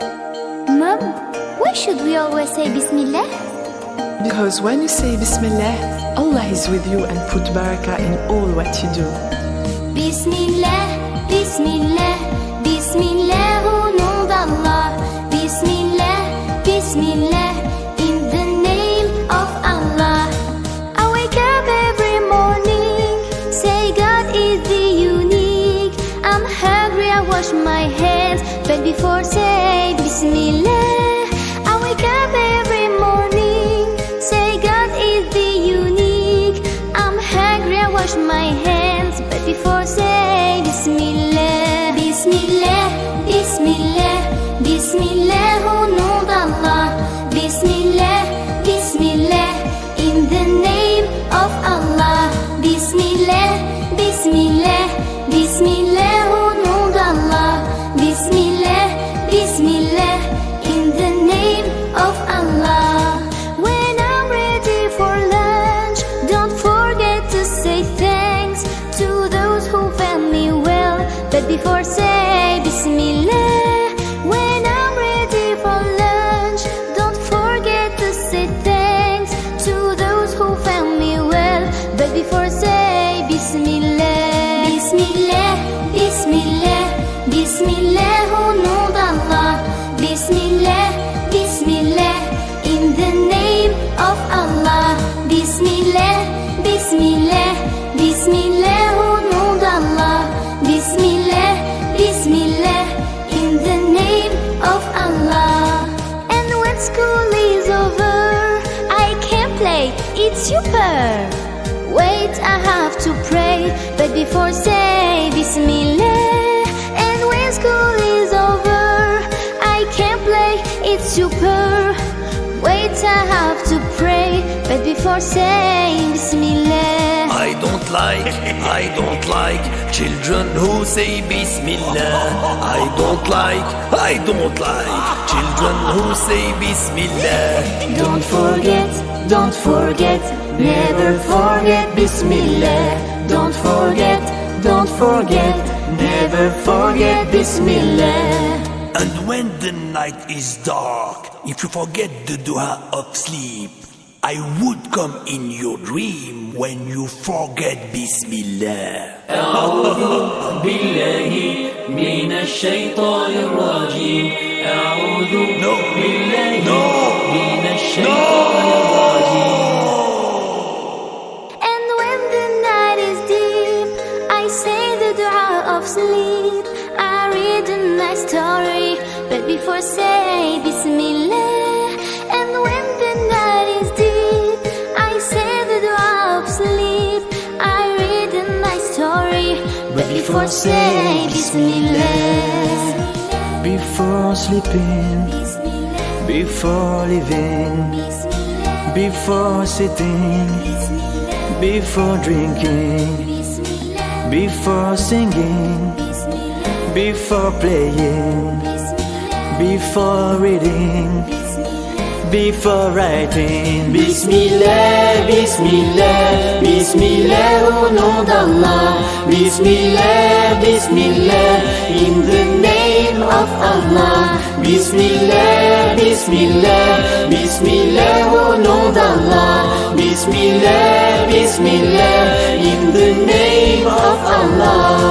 Mom, why should we always say Bismillah? Because when you say Bismillah, Allah is with you and put barakah in all what you do. Bismillah, Bismillah, Bismillah, au nom d'Allah. Bismillah, Bismillah, in the name of Allah. I wake up every morning, say God is the unique. I'm hungry, I wash my hands, but before say Bismillah. I wake up every morning, say God is the unique. I'm hungry, I wash my hands, but before say Bismillah. Bismillah, Bismillah, Bismillah, au nom d'Allah. Bismillah, Bismillah, in the name of Allah. Bismillah, Bismillah, Bismillah, au nom d'Allah. Bismillah, Bismillah, in the name of Allah. When I'm ready for lunch, don't forget to say thanks to those who fed me well, but before say Bismillah. When I'm ready for lunch, don't forget to say thanks to those who found me well, but before say Bismillah. Bismillah, Bismillah, Bismillah, au nom d'Allah. Bismillah, Bismillah, in the name of Allah. Bismillah, Bismillah, Bismillah, au nom d'Allah. Bismillah, Bismillah, in the name of Allah. And when school is over, I can play, it's super. Wait, I have to pray, but before say Bismillah. And when school is over, I can play, it's super. Wait, I have to pray, but before saying Bismillah. I don't like children who say Bismillah. I don't like children who say Bismillah. Don't forget, never forget Bismillah. Don't forget, never forget Bismillah. And when the night is dark, if you forget the dua of sleep, I would come in your dream when you forget Bismillah. أعوذ بالله من الشيطان الرجيم. أعوذ بالله من الشيطان الرجيم. And when the night is deep, I say the dua of sleep. I read a nice story, but before say Bismillah. And when the night is deep, I say the dua of sleep. I read a nice story, but before say Bismillah. Before sleeping, before living, before sitting, before drinking, before singing, before playing, before reading, before writing. Bismillah, Bismillah, Bismillah, au nom d'Allah. Bismillah, Bismillah, in the name of Allah. Bismillah, Bismillah, Bismillah, au nom d'Allah. Bismillah, Bismillah, in the name of Allah.